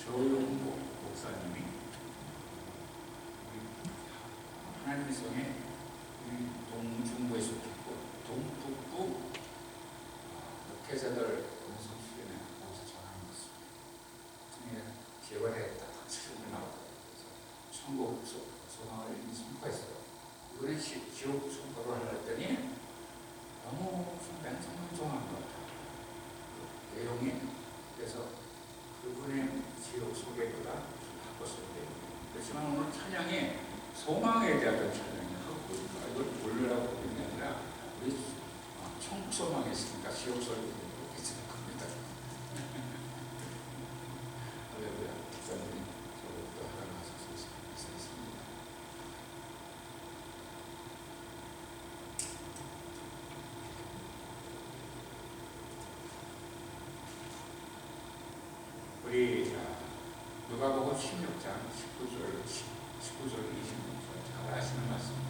조용복 목사님이 하나님의 성에 동중부에 속했고 동북부 목회자들 공성수련회 거기서 전하는 것입니다. 개발했다 지금 나오고 천국 소망을 이미 선포했어요. 이번에 지옥 선포를 하랬더니 너무 좀 맹성맹성한 것 같아요. 그 내용이. 그래서 그분의 지옥 소개보다 좀 바꿨었는데, 그렇지만 오늘 찬양에 소망에 대한 찬양이 하고 있다. 이걸 올려라고 보는 게 아니라 우리 천국 소망이 있으니까 지옥 소리도 있을 겁니다. 할렐루야. 목사님이 저것도 하나님께서 있습니다. 우리 누가복음 16장 19절 26절 잘 아시는 말씀입니다.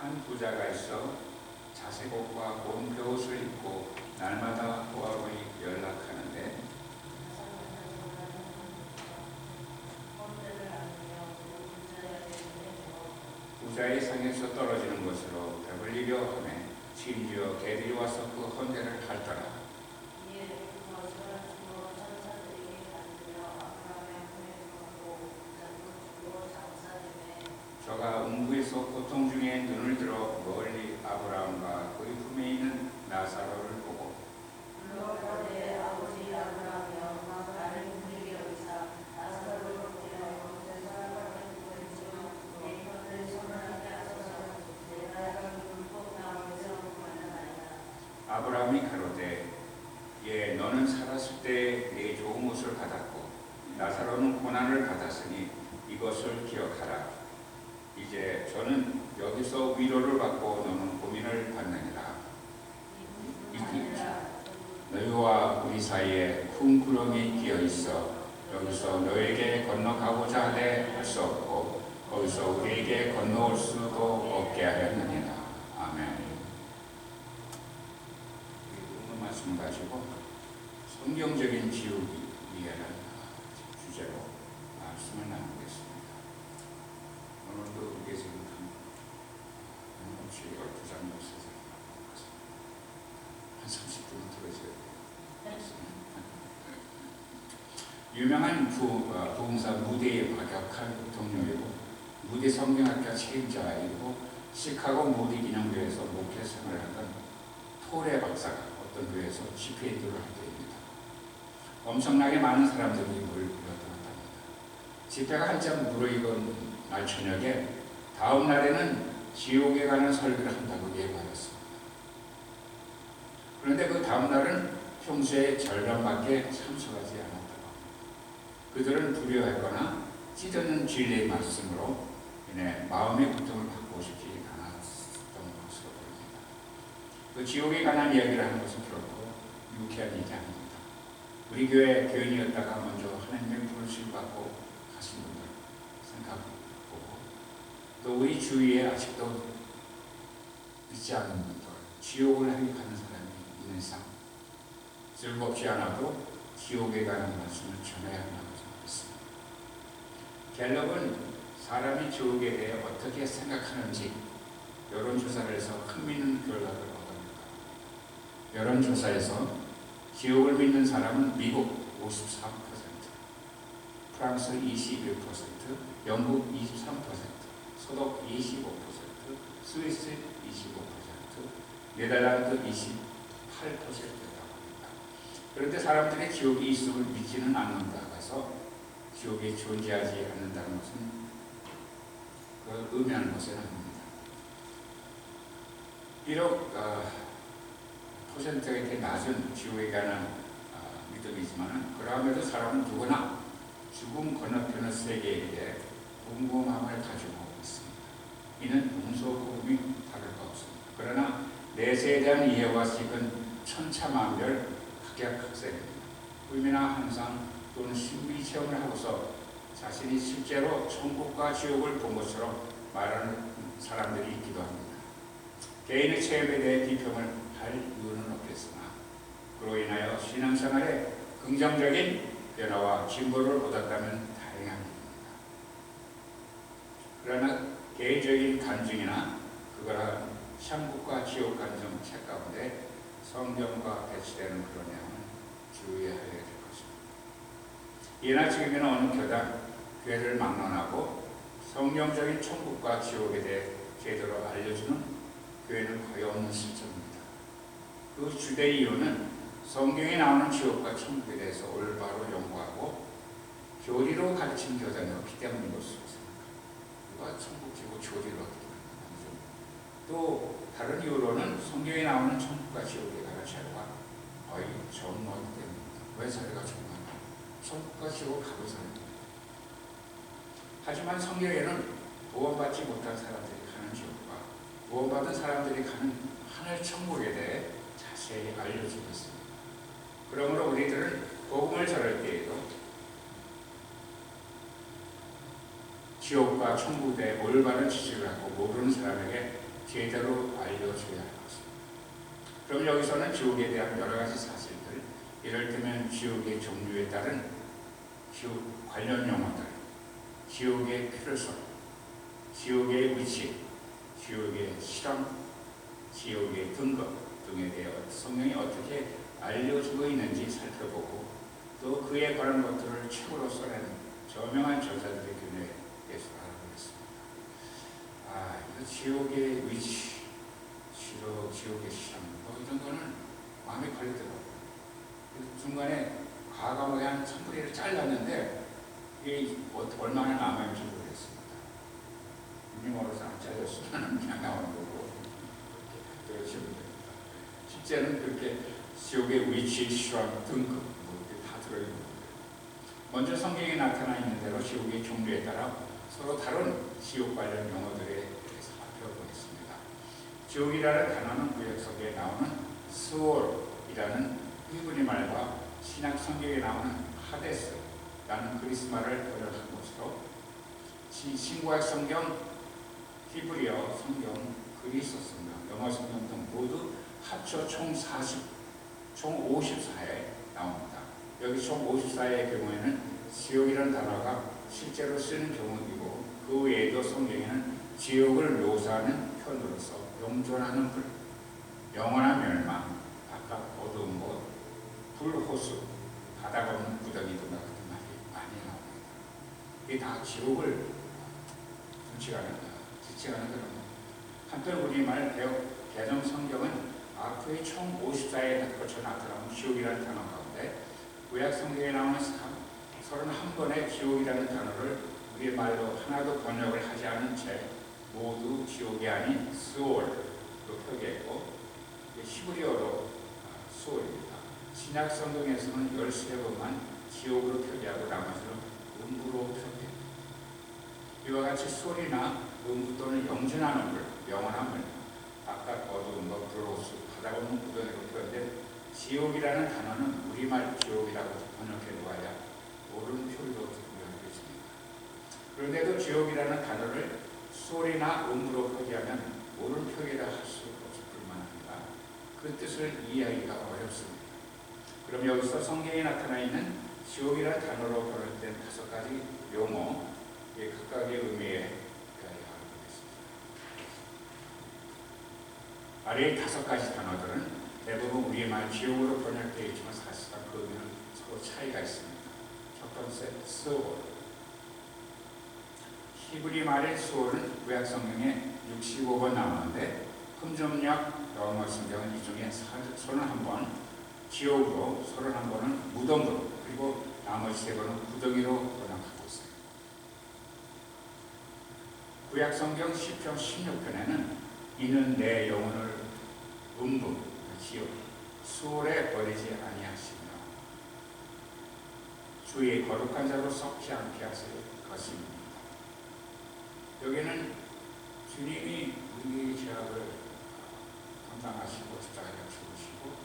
한 부자가 있어 자색 옷과 고운 벼옷을 입고 날마다 고아원에 연락하는데 부자의 상에서 떨어지는 것으로 배불리려 하매 심지어 개들이 와서 그 헌대를 핥더라. 저가 음부에서 고통 중에 눈을 들어 멀리 아브라함과 그의 품에 있는 나사로를 보고 내 아버지 아브라함이여 나를 힘들게 여기사 나사로를 보내어 내 사랑하는 부모이지만 내 편을 선하게 하소서. 내가 불법 나오면서 만나나이다. 아브라함이 가로되 예 너는 살았을 때 네 좋은 것을 받았고 나사로는 고난을 받았으니 이것을 기억하라. 이제 저는 여기서 위로를 받고 너는 고민을 받느니라. 너희와 우리 사이에 큰 구름이 끼어 있어 여기서 너에게 건너가고자 하되 할 수 없고 거기서 우리에게 건너올 수도 없게 하였느니라. 아멘. 오늘 말씀 가지고 성경적인 지옥이라는 주제로 말씀을 나누겠습니다. 오늘도 우리가 지금 혹시 12장 넘어서 한 30분 들어줘야 돼요. 유명한 부흥사 무디의 박약한 동료이고 무디 성경학과 책임자이고 시카고 무디 기념교회에서 목회 생활을 하던 토레 박사가 어떤 교회에서 집회인도를 할 때입니다. 엄청나게 많은 사람들이 몰려들었답니다. 집회가 한참 무르익은 날 저녁에 다음 날에는 지옥에 가는 설교를 한다고 예고하였습니다. 그런데 그 다음 날은 평소의 절반밖에 참석하지 않았다고 합니다. 그들은 두려워했거나 찢어진 진리의 말씀으로 인해 마음의 고통을 받고 싶지 않았던 것으로 보입니다. 그 지옥에 관한 이야기를 하는 것은 결코 유쾌한 일이 아닙니다. 우리 교회 교인이었다가 먼저 하나님의 부르심을 받고 가신 분들 생각합니다. 또 우리 주위에 아직도 믿지 않는 분들, 지옥을 향해 가는 사람이 있는 이상 즐겁지 않아도 지옥에 가는 말씀을 전해야 한다고 생각했습니다. 갤럽은 사람이 지옥에 대해 어떻게 생각하는지 여론조사를 해서 흥미있는 결과를 얻어냅니다. 여론조사에서 지옥을 믿는 사람은 미국 53%, 프랑스 21%, 영국 23%, 소독 25%, 스위스 25%, 네덜란드 28%였다고 합니다. 그런데 사람들이 지옥이 있음을 믿지는 않는다고 해서 지옥이 존재하지 않는다는 것은 그걸 의미하는 것은 아닙니다. 비록 퍼센트가 이렇게 낮은 지옥에 관한 믿음이지만 그럼에도 사람은 누구나 죽음 건너편의 세계에 대해 궁금함을 가지고 있습니다. 이는 동서고금이 다를 바 없습니다. 그러나 내세에 대한 이해와 식은 천차만별 각양각색입니다. 꿈이나 환상 또는 신비 체험을 하고서 자신이 실제로 천국과 지옥을 본 것처럼 말하는 사람들이 있기도 합니다. 개인의 체험에 대해 비평을 할 이유는 없겠으나 그로 인하여 신앙생활에 긍정적인 변화와 진보를 얻었다면 다행합니다. 그러나 개인적인 간증이나 그거랑 천국과 지옥 간증 책 가운데 성경과 배치되는 그런 내용은 주의해야 될 것입니다. 예나 지금이나 어느 교단, 교회를 막론하고 성경적인 천국과 지옥에 대해 제대로 알려주는 교회는 거의 없는 실정입니다. 그 주된 이유는 성경에 나오는 지옥과 천국에 대해서 올바로 연구하고 교리로 가르치는 교단이 없기 때문인 것으로 생각합니다. 누가 천국, 지옥, 교리로 어떻게 하는지. 또 다른 이유로는 성경에 나오는 천국과 지옥에 관한 자료가 거의 전무하기 때문입니다. 왜 자료가 전무하냐? 천국과 지옥을 가보지 않습니다. 하지만 성경에는 구원받지 못한 사람들이 가는 지옥과 구원받은 사람들이 가는 하늘 천국에 대해 자세히 알려주고 있습니다. 그러므로 우리들은 복음을 전할 때에도 지옥과 천국에 대해 올바른 지식을 갖고 모르는 사람에게 제대로 알려줘야 할 것입니다. 그럼 여기서는 지옥에 대한 여러 가지 사실들, 이를테면 지옥의 종류에 따른 지옥 관련 용어들, 지옥의 필요성, 지옥의 위치, 지옥의 실험, 지옥의 등급 등에 대해 성경이 어떻게 알려주고 있는지 살펴보고 또 그에 관한 것들을 책으로 써낸 저명한 저자들의 견해에서 알아보겠습니다. 이거 지옥의 위치, 지옥의 실험, 이 정도는 마음에 걸리더라고요. 중간에 과감하게 한 3분의 1을 잘랐는데 이게 얼마나 남아있는지 모르겠습니다. 유니머로서 안 잘렸으면 그냥 나오는 거고 그러시면 됩니다. 실제는 그렇게 지옥의 위치, 실험, 등급 다 들어있는 거예요. 먼저 성경에 나타나 있는 대로 지옥의 종류에 따라 서로 다른 지옥 관련 용어들에 대해서 살펴보겠습니다. 지옥이라는 단어는 구약성경에 나오는 스올이라는 히브리 말과 신약 성경에 나오는 하데스라는 그리스 말을 번역한 것으로 신구약 성경, 히브리어 성경, 그리스 성경, 영어 성경 등 모두 합쳐 총 54에 나옵니다. 여기 총 54의 경우에는 지옥이라는 단어가 실제로 쓰는 경우이고 그 외에도 성경에는 지옥을 묘사하는 표현으로서 영존하는 불, 영원한 멸망, 바깥 어두운 곳, 불호수, 바다가 없는 구덩이 등 같은 말이 많이 나옵니다. 이게 다 지옥을 지칭하는 그런 한편 우리말 개정 성경은 앞의 총 54에 거쳐 나타나는 지옥이라는 단어 가운데 구약 성경에 나오는 31번의 지옥이라는 단어를 우리말로 하나도 번역을 하지 않은 채 모두 지옥이 아닌 스올로 표기했고 히브리어로 스올입니다. 신약 성경에서는 13번만 지옥으로 표기하고 나머지는 음부로 표기합니다. 이와 같이 스올이나 음부 또는 영존하는 불, 영원한 물, 바깥 어두운 것, 불호수, 바다 없는 구덩이로 표현된 지옥이라는 단어는 우리말 지옥이라고 번역해 놓아야 옳은 표기로 구별하겠습니다. 그런데도 지옥이라는 단어를 수월이나 음으로 표기하면 옳은 표기라 할 수 없을 뿐만 아니라 그 뜻을 이해하기가 어렵습니다. 그럼 여기서 성경에 나타나 있는 지옥이라는 단어로 번역된 5가지 용어, 각각의 의미에 아래의 5가지 단어들은 대부분 우리말 지옥으로 번역되어 있지만 사실상 그 의미는 서로 차이가 있습니다. 첫 번째, 스올. 히브리 말의 스올은 구약 성경에 65번 나오는데 흠점역 영어 성경은 이 중에 31번 지옥으로, 31번은 무덤으로, 그리고 나머지 3번은 구덩이로 번역하고 있습니다. 구약 성경 시편 16편에는 이는 내 영혼을 음부, 지옥, 수월에 버리지 아니하시며 주의 거룩한 자로 썩지 않게 하실 것입니다. 여기는 주님이 우리의 죄악을 담당하시고 십자가에 죽으시고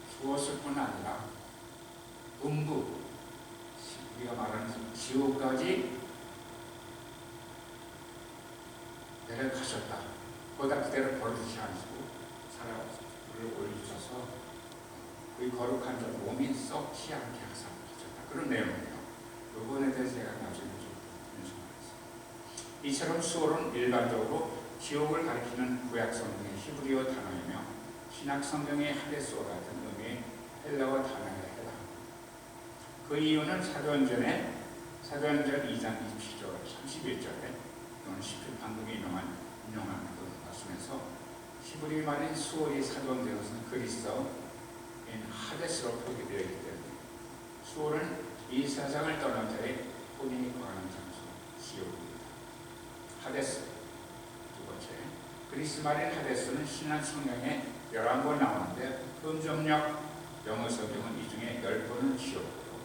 죽었을 뿐 아니라 음부, 우리가 말하는 지옥까지 내려가셨다. 거기다 그대로 버리지 않으시고 사람을 올리셔서 그 거룩한 자 몸이 썩지 않게 항상 하셨다. 그런 내용이에요. 이번에 대해서 제가 나중에 좀 연습하겠습니다. 이처럼 수월은 일반적으로 지옥을 가리키는 구약 성경의 히브리어 단어이며 신약 성경의 하데스와 같은 의미의 헬라어 단어에 해당합니다. 그 이유는 사도행전 2장 27절, 31절에 이건 시편 방금 인용한 그 말씀에서 히브리 말인 수월이 사도행전에서는 그리스어인 하데스로 표기되어 있기 때문에 수월은 이 세상을 떠난 자의 혼인이 거하는 장소, 지옥입니다. 하데스 두 번째, 그리스 말인 하데스는 신약 성경에 11번 나오는데 음정역 영어 성경은 이 중에 10번은 지옥으로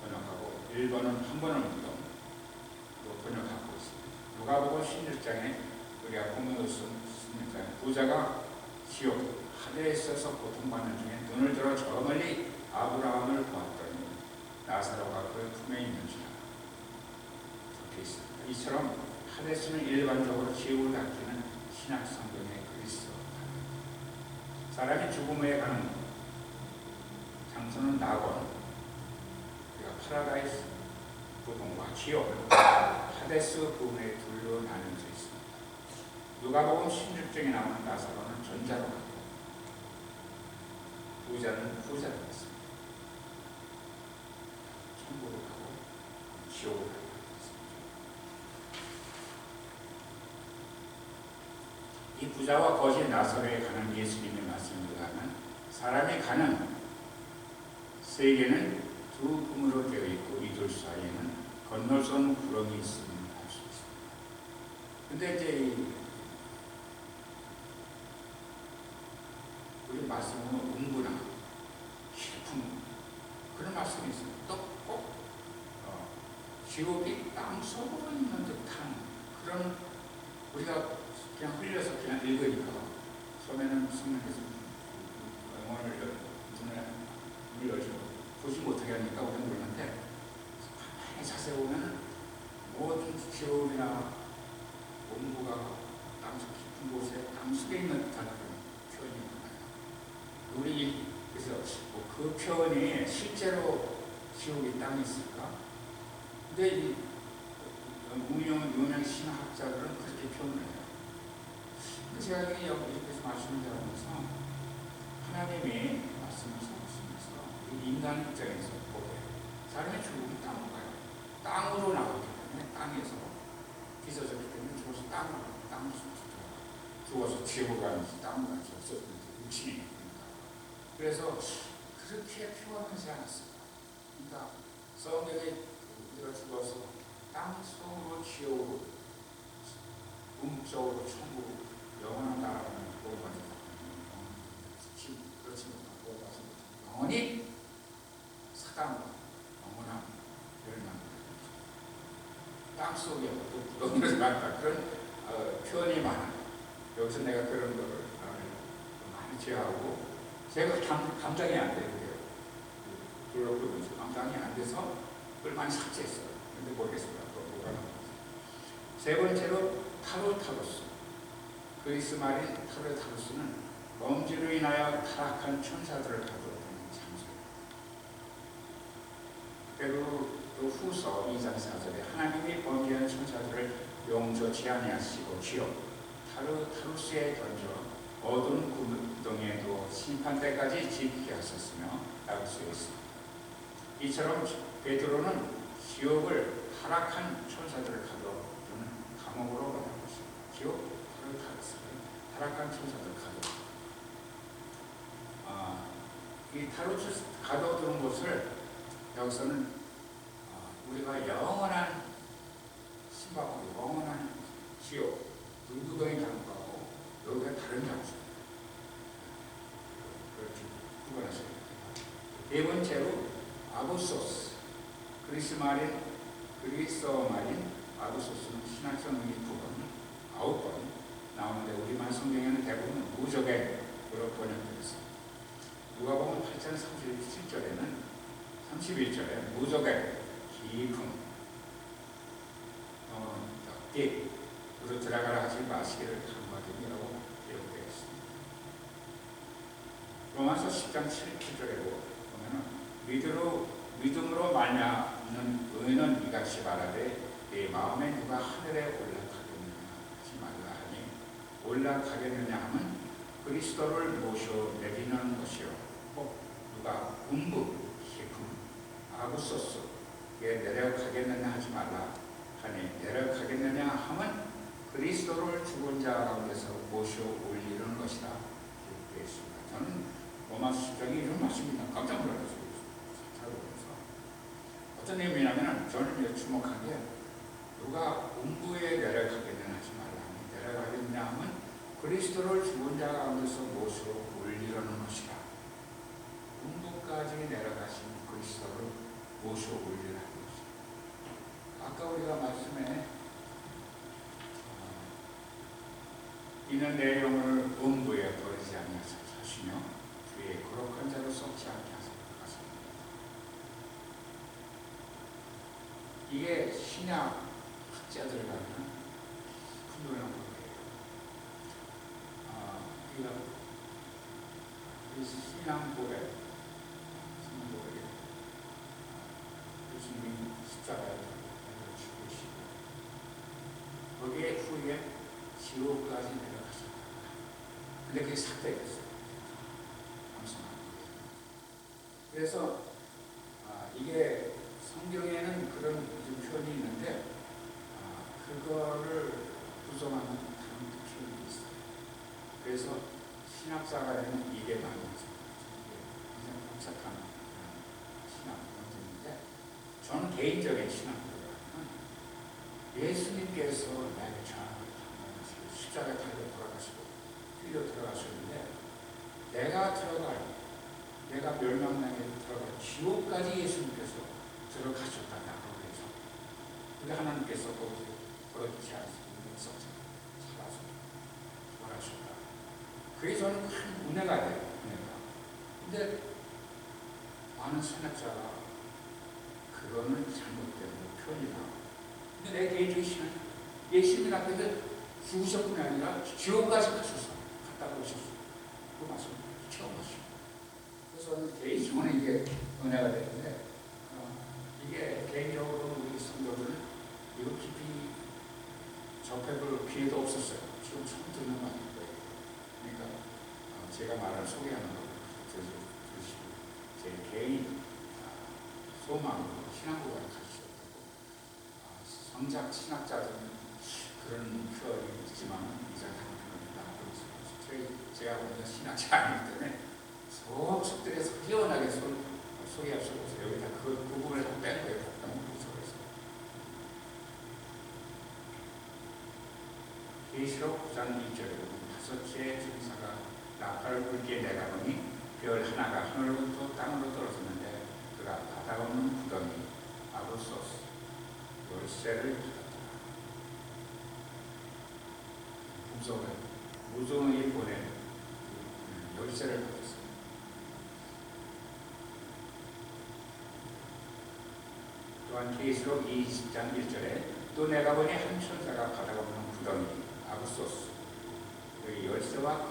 번역하고 1번은 한 번을 묻어 번역하고 있습니다. 누가복음 16장에 우리가 보면 있습니까? 부자가 지옥 하데스에서 고통받는 중에 눈을 들어 저 멀리 아브라함을 보았더니 나사로가 그 품에 있는지라 적혀 있습니다. 이처럼 하데스는 일반적으로 지옥을 가리키는 신약 성경의 그리스어 사람이 죽음 후에 가는 장소는 낙원, 우리가 파라다이스 부분과 지옥, 하데스 부분에 둘로 나뉘어져 있습니다. 누가복음 16장에 나오는 나사로는 전자로 가고 부자는 후자로 갔습니다. 천국으로 가고 지옥으로 가고 있습니다. 이 부자와 거지 나사로에 관한 예수님의 말씀을 의하면 사람이 가는 세계는 두 품으로 되어 있고 이 둘 사이에는 건널 수 없는 구름이 있음을 알 수 있습니다. 근데 이제 우리 말씀은 음부나 깊은 그런 말씀이 있습니다. 또 꼭 지옥이 땅 속으로 있는 듯한 그런 우리가 그냥 흘려서 그냥 읽으니까 처음에는 성령께서 영혼을 눈을 열고 보지 못하게 하니까 우리는 모르는데 가만히 자세히 보면 모든 지옥이나 음부가 땅속 깊은 곳에 땅속에 있는 듯한 그런 표현이 많아요. 우리 그래서 그 표현이 실제로 지옥이 땅에 있을까? 근데 이 유명 신학자들은 그렇게 표현을 해요. 제가 여기서 말씀을 드리면서 하나님이 말씀을 써주시면서 인간 입장에서 보게 사람의 죽음이 땅으로 가요. 땅으로 나오기 때문에 땅에서 빚어졌기 때문에 죽어서 땅으로 죽어서 지옥을 가면서 땅으로 가면서 육신이 됩니다. 그래서 그렇게 표현하지 않았습니다. 그러니까 성경에 우리가 죽어서 땅 속으로 지옥으로 음적으로 천국 영원한 나라는 보호받는 그렇지 못한 보호받지 못한 영원히 사단과 영원한 멸망 땅속에 또 부동산을 갖다 그런 표현이 많아요. 여기서 내가 그런 거를 많이 제하고 제가 감당이 안 돼요. 불러보면서 감당이 안 돼서 그걸 많이 삭제했어요. 근데 모르겠습니다. 또 뭐가 나오는지. 세 번째로 타로타로스. 그리스 말인 타로타로스는 범죄로 인하여 타락한 천사들을 가두었다는 장소예요. 베드로 후서 2장 4절에 하나님이 범죄한 천사들을 용서치 아니하시고 지옥 타르타루스에 던져 어두운 구덩이에 두어 심판 때까지 지키게 하셨으며 라고 쓰여 있습니다. 이처럼 베드로는 지옥을 타락한 천사들을 가둬두는 감옥으로 말하고 있습니다. 지옥 타락한 천사들 이 타르투스 가둬두는 곳을 여기서는 우리가 영원한 신박하고 영원한 지옥 눈구덩이 장소하고 여기가 다른 장소예요. 그렇게 구분하셔야 됩니다. 네 번째로 아부소스 그리스어 말인 아부소스는 신학성 의미 부분 9번 나오는데 우리말 성경에는 대부분 무적의로 번역되어 있습니다. 누가복음 8장 31절에 무적의 깊은 띠로 들어가라 하지 마시기를 간구하더니라고 기록되어 있습니다. 로마서 10장 7절에 보면 믿음으로 말미암는 의인은 이같이 말하되 내 마음에 누가 하늘에 올라가겠느냐 하지 말라 하니 올라가겠느냐 하면 그리스도를 모셔 내리는 것이요 꼭 누가 군부 깊은 아부소스에 내려가겠느냐 하지 말라 하니 내려가겠느냐 하면 그리스도를 죽은 자 가운데서 모셔 올리는 것이다 이렇게 있습니다. 저는 로마서 10장이 이런 말씀입니다. 깜짝 놀랐어요. 어떤 의미냐면 저는 주목한 게 누가 음부에 내려가겠느냐 하지 말라 하니 내려가겠느냐 하면 그리스도를 죽은 자 가운데서 모셔 올리려는 것이다. 음부까지 내려가신 그리스도를 모셔 올리라는 것이다. 아까 우리가 말씀에 이는 내 영혼을 음부에 버리지 아니하시며 주의 거룩한 자로 썩지 않게 하소서. 이게 신약 학자들 가면 분명한 거예요. 신앙고백 예수님이 십자가에 죽으시고 거기에 후에 지옥까지 내려가셨다. 근데 그게 삭제됐어요. 그래서 이게 성경에는 그런 표현이 있는데 그거를 부정하는 다른 표현이 있어요. 그래서 신학자가에는 이게 많이 있어요. 굉장히 복잡한 신학 문제인데 저는 개인적인 신학으로는 예수님께서 나에게 전하고 십자가에 달려 돌아가시고 뛰려 들어가셨는데 내가 멸망당에 들어갈 지옥까지 예수님께서 들어가셨다라고 해서 우리 하나님께서 그렇지 않습니다. 살아서 돌아가셨다. 그게 저는 큰 은혜가 돼요. 근데 많은 신학자가 그거는 잘못된 표현이다. 근데 내 개인적인 신은 예수님 앞에서 죽으셨뿐이 아니라 지옥까지 가셔서 갔다 오셨어. 그 말씀 처음 하시고. 그래서 저는 개인적으로 이게 은혜가 되는데 이게 개인적으로 우리 성도들은 이거 깊이 접해볼 기회도 없었어요. 지금 처음 듣는 말인 거예요. 그러니까 제가 말을 소개하는 거 들으시고 제 개인 소망으로 신앙고백을 가르치셨다고 성작 신학자들은 그런 표현이 있지만 이자가 합니다. 제가 먼저 신학자 아니기 때문에 속속들에서 뛰어나게 소개하셔서 여기다 그 부분을 다 뺀 거예요. 너무 무서워서. 계시록 9장 2절에 다섯째 천사가 나팔을 불게 내다보니 별 하나가 하늘로부터 땅으로 떨어졌는데 그가 바다 없는 구덩이 아부소스 열쇠를 받았다. 무정이 보낸 열쇠를 받았습니다. 또한 계시록 20장 1절에 또 내가 보니 한 천사가 바다가 없는 구덩이 아부소스 그 열쇠와 큰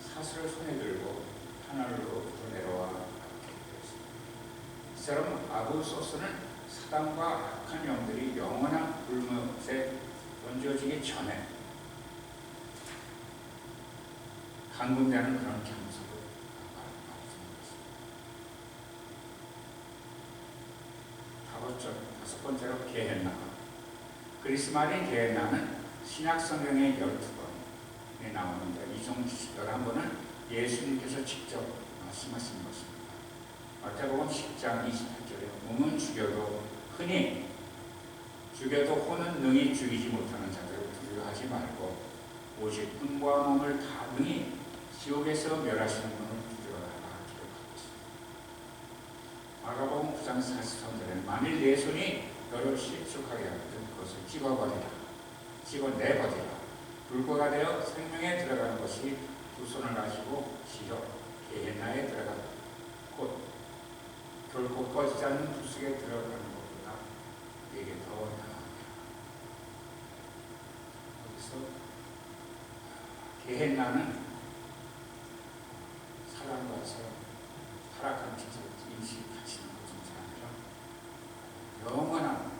사슬을 손에 들고 하늘로부터 내려와 갖게 되었습니다. 이 사람 아부소스는 사단과 악한 영들이 영원한 불못에 던져지기 전에 감금되는 그런 장소를 말씀하셨습니다. 다섯 번째로 게헨나. 그리스 말인 게헨나는 신약 성경의 12번에 나오는데 이 중 11번은 예수님께서 직접 말씀하신 것입니다. 마태복음 10장 28절에 몸은 죽여도 호는 능히 죽이지 못하는 자들을 두려워하지 말고 오직 혼과 몸을 다 능히 지옥에서 멸하시는 분을 두려워하라 기록하고 있습니다. 마가복음 9장 43절에 만일 내 손이 너를 실족하게 하거든 그것을 찍어내버리라. 불구가 되어 생명에 들어가는 것이 두 손을 가지고 지옥 게헨나에 들어가는 곧 결코 꺼지지 않는 불속에 들어가는 것보다 내게 더 나아갑니다. 여기서 게헨나는 사람과 타락한 기적 인식하시는 것이 아니라 영원한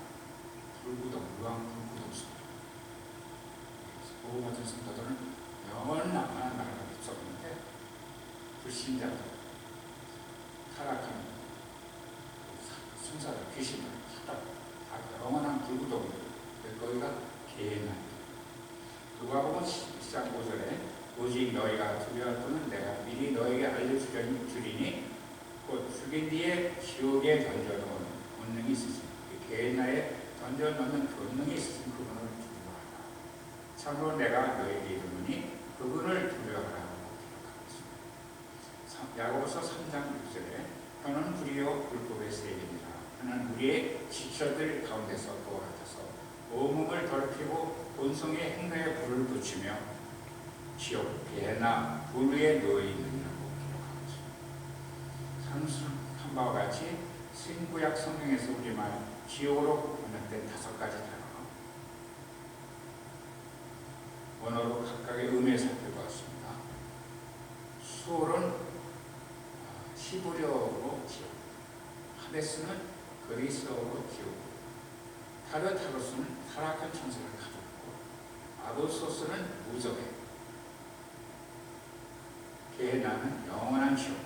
불구동, 무한 불구동 속 복음 같은 성도들은 영원한 나라가 있었는데 불신자들, 타락한 순사들, 귀신들, 사람, 다 영원한 불구동 거기가 게헨나입니다. 누가복음 10장 5절에 오직 너희가 두려워하거든 내가 미리 너에게 알려주리니 곧 죽인 뒤에 지옥에 던져놓은 권능이 있으시니 게헨나에 던져놓는 권능이 있으신 그분을 두려워하라. 참으로 내가 너에게 이르노니 그분을 두려워하라고 기록하고 있습니다. 야고보서 3장 6절에 너는 불의요 불법의 세계니라. 너는 우리의 지체들 가운데서 그와 같아서 온몸을 더럽히고 본성의 행로에 불을 붙이며 지옥, 게헨나, 불의에 놓여 있느니라고 기록하고 있습니다. 상수한 바와 같이 신구약 성경에서 우리말 지옥으로 번역된 5가지 단어 원어로 각각의 의미를 살펴보았습니다. 수월은 시브리어로 지옥, 하데스는 그리스어로 지옥, 타르타로스는 타락한 천사를 가졌고 아도소스는 무적에 게헨나는 영원한 지옥,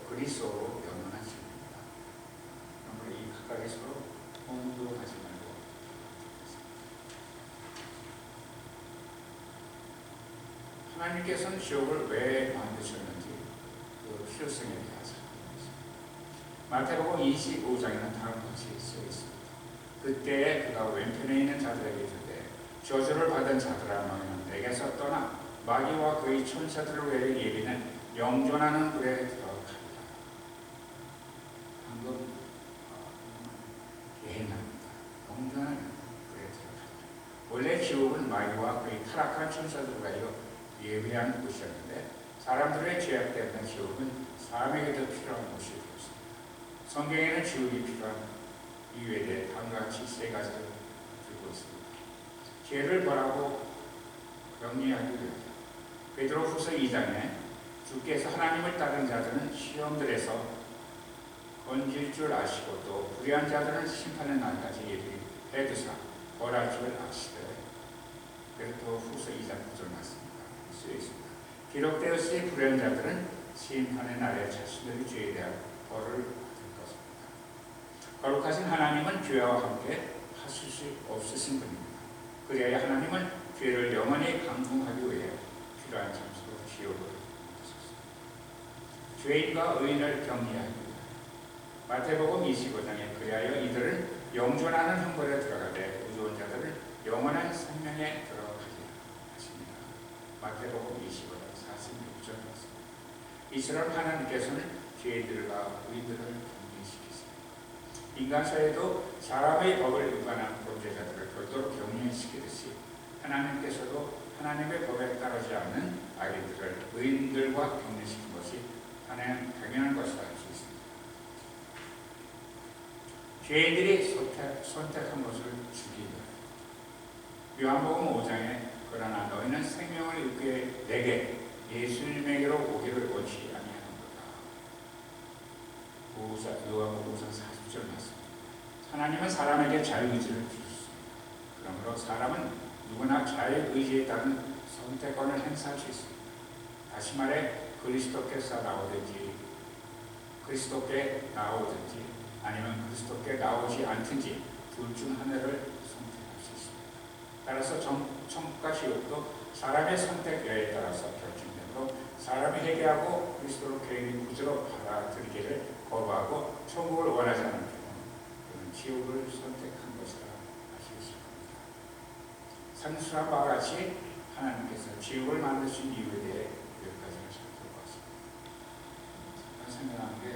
그리스어로 영원한 지옥입니다. 그러므로 이 각각의 서로 혼동하지 말고 하나님께서는 지옥을 왜 만드셨는지 그 필요성에 대해서 마태복음 25장에는 다음같이 써 있습니다. 그때에 그가 왼편에 있는 자들에게 이르되 저주를 받은 자들아 너희는 내게서 떠나 마귀와 그의 천사들을 위해 예비는 영존하는 불에 들어가리라. 방금 게헨나입니다. 영존하는 불에 들어가리라. 원래 지옥은 마귀와 그의 타락한 천사들과 예비한 곳이었는데 사람들의 죄악 때문에 지옥은 사람에게 더 필요한 곳이 되었습니다. 성경에는 지옥이 필요한 이유에 대해 다음과 같이 3가지를 들고 있습니다. 죄를 벌하고 정리하기 위하여 베드로후서 2장에 주께서 하나님을 따르는 자들은 시험들에서 건질 줄 아시고 또 불의한 자들은 심판의 날까지 예비해 두사 벌할 줄 아시되 베드로후서 2장 9절 말씀입니다. 쓰여 있습니다. 기록되었으니 불의한 자들은 심판의 날에 자신들의 죄에 대한 벌을 받을 것입니다. 거룩하신 하나님은 죄와 함께 하실 수 없으신 분입니다. 그래야 하나님은 죄를 영원히 강통하기 위해 필요한 장소로 지옥을 만드셨습니다. 죄인과 의인을 격리하기 위해 마태복음 25장에 그리하여 이들은 영존하는 형벌에 들어가되 의로운 자들은 영원한 생명에 들어가게 하십니다. 마태복음 25장 46절 말씀. 이처럼 하나님께서는 죄인들과 의인들을 격리시키십니다. 인간 사회도 사람의 법을 위반한 범죄자들을 별도로 격리시키듯이 하나님께서도 하나님의 법에 따르지 않는 아이들을 의인들과 격리시킨 것이 당연한 것이라 할 수 있습니다. 죄인들이 선택한 것을 죽이다. 요한복음 5장에 그러나 너희는 생명을 얻기에 내게 예수님에게로 오기를 원치 아니하는도다. 요한복음 5장 40절 말씀. 하나님은 사람에게 자유의지를 주셨습니다. 그러므로 사람은 누구나 자유의지에 따른 선택권을 행사할 수 있습니다. 다시 말해 그리스도께서 나오든지 그리스도께 나오든지 아니면 그리스도께 나오지 않든지 둘 중 하나를 선택할 수 있습니다. 따라서 천국과 지옥도 사람의 선택에 따라서 결정되므로 사람이 회개하고 그리스도를 개인의 구주로 받아들이기를 거부하고 천국을 원하지 않는 경우는 지옥을 선택한 것이라 할 수 있을 겁니다. 상수한 바와 같이 하나님께서 지옥을 만드신 이유에 대해 여기까지를 살펴보았습니다. 제가 생각한 게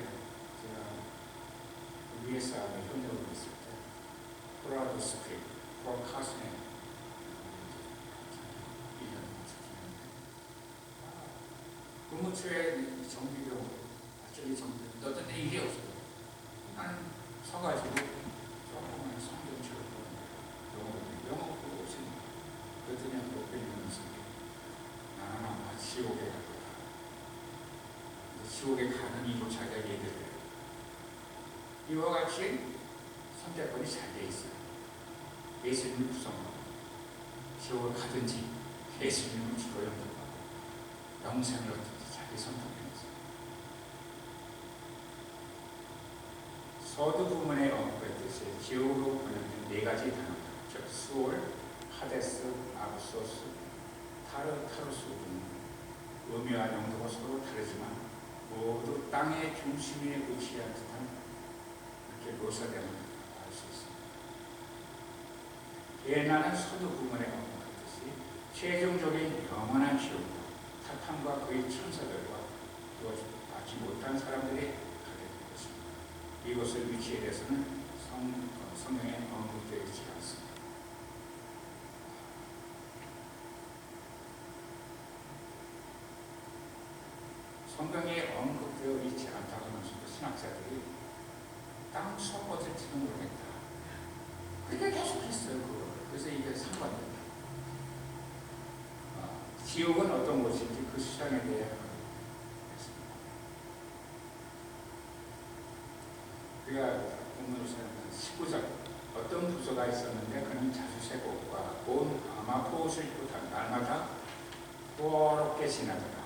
제가 위에서 현역으로 있을 때 콜로라도 스프링, 폴 카슨의 근무처에 정비병, 저기 정비, 어떤 데 일이 없어요. 나는 서가지고 조금만 성경책을 보는 거예요. 영어 보고 없으니까. 그랬더니 못 배우면서 나는 아마 지옥에 갈 거다. 지옥에 가는 이조차가 얘기를 해요. 이와 같이 선택권이 잘 돼 있어요. 예수님을 구성하고 지옥을 가든지 예수님을 주로 영접하고 영생을 얻든지 자기 선택권이죠. 서두 부문에 언급했듯이 지옥으로 보내는 네 가지 단어, 즉 수올, 하데스, 아브소스, 타르타르스 등 의미와 용도가 서로 다르지만 모두 땅의 중심에 위치한 듯한 이렇게 묘사되는 걸 알 수 있습니다. 예나는 서두 부문에 언급했듯이 최종적인 영원한 지옥으로 사탄과 그의 천사들과 구원받지 못한 사람들이 가게 될 것입니다. 이곳의 위치에 대해서는 성경에 언급되어 있지 않습니다. 성경에 언급되어 있지 않다고 하면서도 신학자들이 땅 썩어질지는 모르겠다. 그게 계속 했어요, 그걸. 그래서 이게 상관됩니다. 지옥은 어떤 곳인지 그 수장에 대해 했습니다. 우리가 본문에서는 19절 어떤 부서가 있었는데 그는 자주색 옷과 고운 아마포 옷을 입고 날마다 호롭게 지나더라.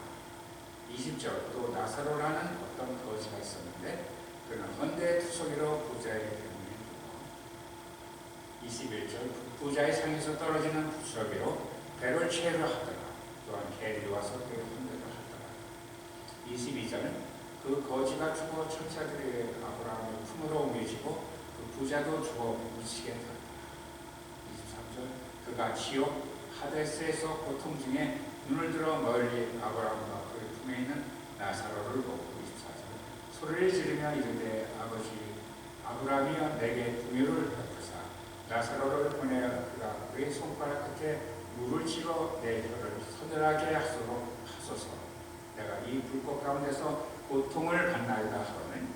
20절 또 나사로라는 어떤 거지가 있었는데 그는 헌데 투성이로 부자이기 때문에 죽어. 21절 부자의 상에서 떨어지는 부스러기로 배를 채로 하더라. 또한 개들이 와서 그의 헌데를 하더라. 22절은 그 거지가 죽어 천사들의 아브라함의 품으로 옮겨지고 그 부자도 죽어 미치게 되었다. 23절 그가 지옥 하데스에서 고통 중에 눈을 들어 멀리 아브라함과 그의 품에 있는 나사로를 보고. 24절 소리를 지르며 이르되 아버지 아브라함이여 내게 분유를 베푸사 나사로를 보내어 그가 그의 손가락 끝에 물을 집어 내 혀를 서늘하게 하소서. 내가 이 불꽃 가운데서 고통을 받나이다 하거늘.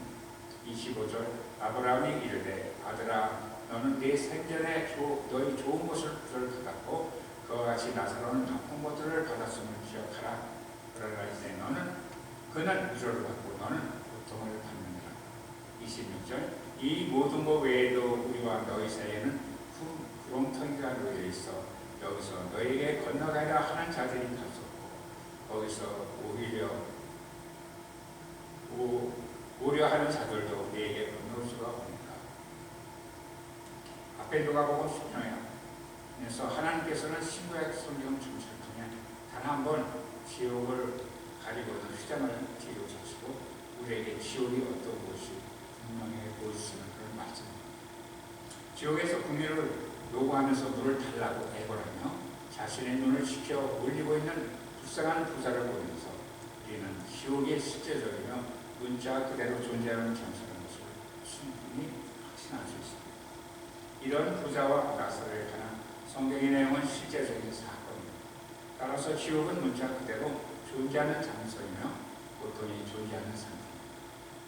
25절 아브라함이 이르되 아들아 너는 네 생전에 너희 좋은 것을 받았고 그와 같이 나사로는 나쁜 것들을 받았음을 기억하라. 그러나 이제 그는 위로를 받고 너는 고통을 받느니라. 26절 이 모든 것 외에도 우리와 너희 사이에는 구렁텅이가 놓여 있어 여기서 너에게 건너가야 하는 자들이 갔었고 거기서 오려 하는 자들도 너에게 건너올 수가 없느니라. 앞에 누가복음 10장에서 하나님께서는 신구약 성경 전체를 통해 단 한 번 지옥을 가리고는 휘장을 뒤로 젖히고 우리에게 지옥이 어떤 곳이 분명히 보여주시는 그런 말씀입니다. 지옥에서 국민을 요구하면서 물을 달라고 애걸하며 자신의 눈을 지켜 올리고 있는 불쌍한 부자를 보면서 우리는 지옥의 실제적이며 문자 그대로 존재하는 장소라는 것을 충분히 확신할 수 있습니다. 이런 부자와 나사로에 관한 성경의 내용은 실제적인 사건입니다. 따라서 지옥은 문자 그대로 존재하는 장소이며 고통이 존재하는 상태입니다.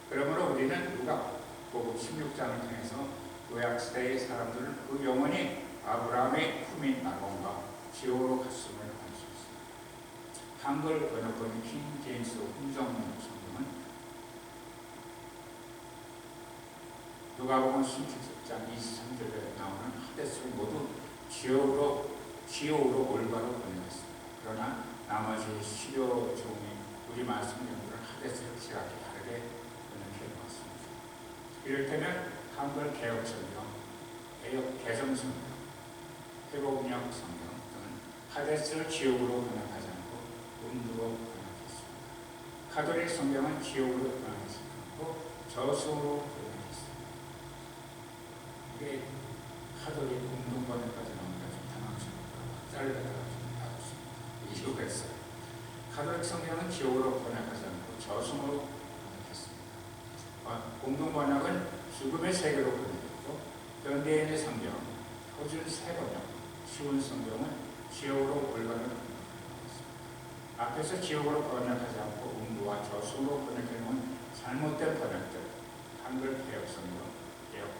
그러므로 우리는 누가복음 16장을 통해서 구약시대의 사람들은 그 영혼이 아브라함의 품인 낙원과 지옥으로 갔음을 알 수 있습니다. 한글 번역본 킹 제임스 훈정문 성경은 누가복음 16장 23절에 나오는 하데스를 모두 지옥으로 올바로 번역했습니다. 그러나 나머지 시료 종이 우리말 성경들은 하데스를 지각히 다르게 번역해 보았습니다. 이를테면 한글 개혁 성경, 개정 성경, 회복력 성경 등은 하데스를 지옥으로 번역하지 않고 음부로 번역했습니다. 가톨릭 성경은 지옥으로 번역하지 않고 저승으로 번역했습니다. 이게 가톨릭 음동 번역까지 나오니까 좀 당황스럽고 짧게다가 좀 나왔습니다. 이유가 있어요. 가톨릭 성경은 지옥으로 번역하지 않고 저승으로 번역했습니다. 공동 번역은 죽음의 세계로 번역했고 현대인의 성경, 표준 새 번역, 쉬운 성경은 지옥으로 올바른 번역했습니다. 앞에서 지옥으로 번역하지 않고 음부와 저승으로 번역해놓은 잘못된 번역들, 한글 개혁 성경,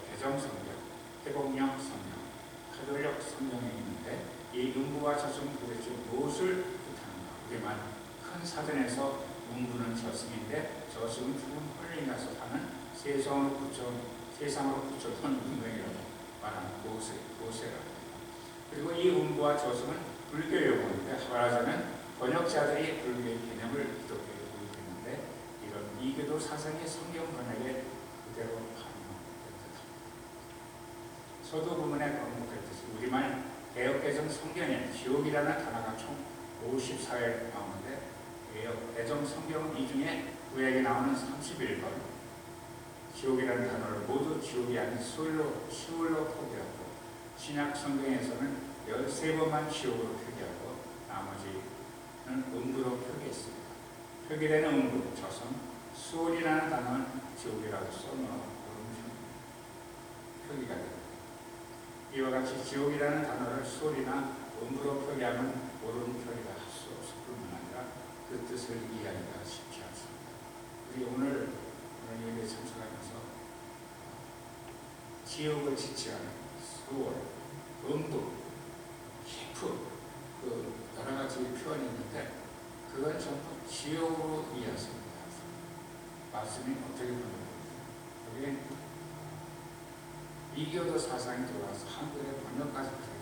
개정 성경, 회복력 성경, 가톨릭 성경에 있는데 이 음부와 저승은 도대체 무엇을 뜻하는가? 우리만 큰 사전에서 음부는 저승인데 저승은 죽은 홀리 나서 사는 세상으로 붙여둔 운명이라고 말하는 고세라. 그리고 이 음부와 저승은 불교 용어인데 말하자면 번역자들이 불교의 개념을 기독교에 도입했는데 이런 이교도 사상의 성경 번역에 그대로 반영됐다. 서두 부문에 언급했듯이 우리말 개역개정 성경에 지옥이라는 단어가 총 54회 나오는데 개정 성경은 이 중에 구약에 나오는 31번 지옥이라는 단어를 모두 지옥이 아닌 시울로 표기하고 신약 성경에서는 13번만 지옥으로 표기하고 나머지는 음부로 표기했습니다. 표기되는 음부, 저승, 수월이라는 단어는 지옥이라고 써놓은 표기가 됩니다. 이와 같이 지옥이라는 단어를 수월이나 음부로 표기하면 옳은 표기가 할 수 없을 뿐만 아니라 그 뜻을 이해하기가 쉽지 않습니다. 우리 오늘 예배에 참석하면서 지옥을 지칭하는 수월, 음부, 히프 그 여러 가지 표현이 있는데 그건 전부 지옥으로 이해하십니다. 말씀이 어떻게 보면 여기 이교도 사상이 들어와서 한글의 번역까지 그렇게 한다.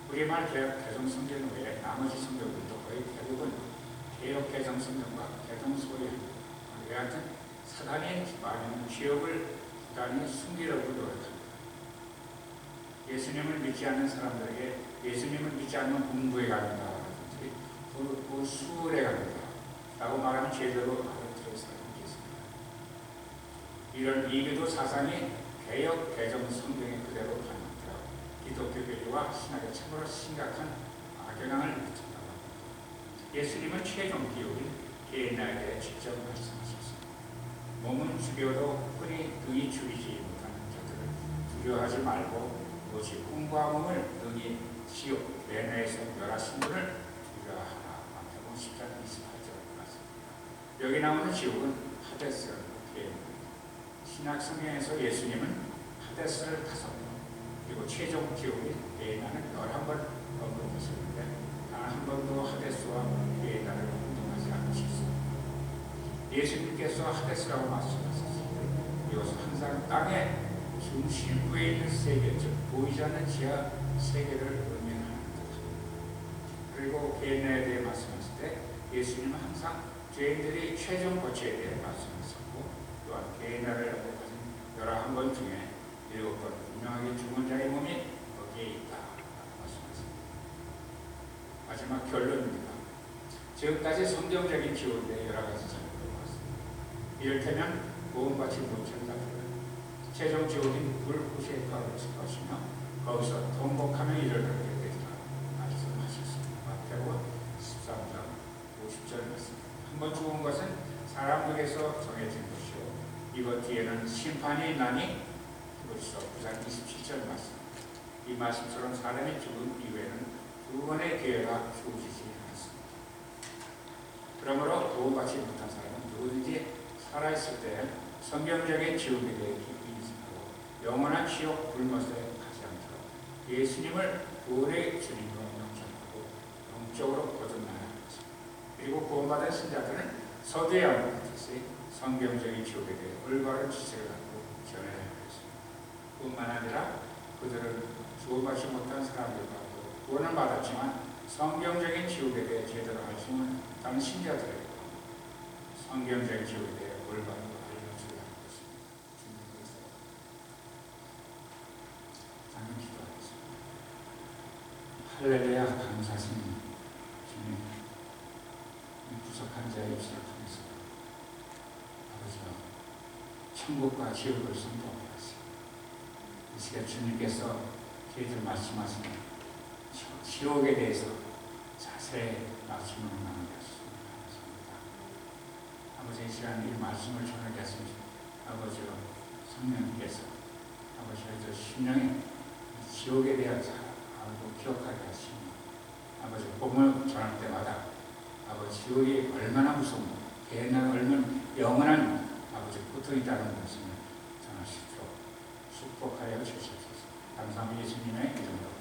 우리말 개정 성경 외에 나머지 성경들도 거의 대부분 개역 개정 성경과 개정 소리합니다. 여하튼 사단이 말하는 지옥을 부단히 숨기려고 노력합니다. 예수님을 믿지 않는 사람들에게 예수님을 믿지 않는 음부에 갑니다라든지 그 수월에 갑니다 라고 말하면 제대로 알아들을 사람이 있습니다. 이런 이교도 사상이 개역 개정 성경에 그대로 반영되어 기독교 교리와 신학에 참으로 심각한 악영향을 미친다고 합니다. 예수님은 최종 기록인 개인에 대해 직접 말씀하셨습니다. 몸은 죽여도 흔히 능히 죽이지 못하는 자들을 두려워하지 말고 오직 꿈과 몸을 능히 지옥 내내에서 멸하신 분을 두려워하라. 마태복음 10장 28절 말씀입니다. 여기 나오는 지옥은 하데스라고 표현합니다. 신약 성경에서 예수님은 하데스를 5번 그리고 최종 지옥인 게이나는 11번 언급하셨는데 단 한 번도 하데스와 게이나를 혼동하지 않으셨습니다. 예수님께서 하데스라고 말씀하셨을 때 이것은 항상 땅에 중심부에 있는 세계, 즉 보이지 않는 지하 세계를 의미하는 뜻입니다. 그리고 게이나에 대해 말씀하실 때 예수님은 항상 죄인들이 최종 거처에 대해 말씀하셨고 또한 게이나를 언급하신 11번 중에 7번 분명하게 죽은 자의 몸이 거기에 있다라고 말씀하십니다. 마지막 결론입니다. 지금까지 성경적인 지옥에 대해 여러 가지 살펴보았습니다. 이를테면 구원받지 못한 자들은 최종 지옥인 불구세가로 것이며 거기서 통곡하며 이르게 되리라 말씀하셨습니다. 마태복음 13장 50절 말씀입니다. 한번 죽은 것은 사람들에게서 정해진 것이요 이것 뒤에는 심판이 있나니 그것이서 9장 27절 말씀입니다. 이 말씀처럼 사람이 죽은 이후에는 두 번의 기회가 주어지지 않습니다. 그러므로 구원받지 못한 사람은 누구든지 살아있을 때 성경적인 지옥에 대해 깊이 인식하고 영원한 지옥 불못에 가지 않도록 예수님을 구원의 주님으로 영접하고 영적으로 거듭나야 합니다. 그리고 구원받은 신자들은 서두에 언급했듯이 성경적인 지옥에 대해 올바른 지식을 갖고 전해야 하겠습니다. 뿐만 아니라 그들은 구원받지 못한 사람들과 구원을 받았지만 성경적인 지옥에 대해 제대로 알지 못한 신자들에게 성경적인 지옥에 대해 올바른 알려줘야 하겠습니다. 주님께서 잠깐 기도하겠습니다. 할렐루야 감사하신 주님, 부족한 자의 입술을 통해서 아버지가 천국과 지옥을 선포하셨습니다. 이 시간 주님께서 저희들 말씀하시는 지옥에 대해서 자세히 말씀을 나누셨습니다. 아버지 이 시간 이 말씀을 전하게 하십시오. 아버지와 성령님께서 아버지 저희들 심령에 지옥에 대한 잘 알고 기억하게 하시니 아버지 복음을 전할 때마다 아버지 지옥이 얼마나 무서운 개나 얼마나 영원한 아버지 고통이라는 것을 전하십시오. 축복하여 주시옵소서. 감사합니다. 예수님의 이름으로.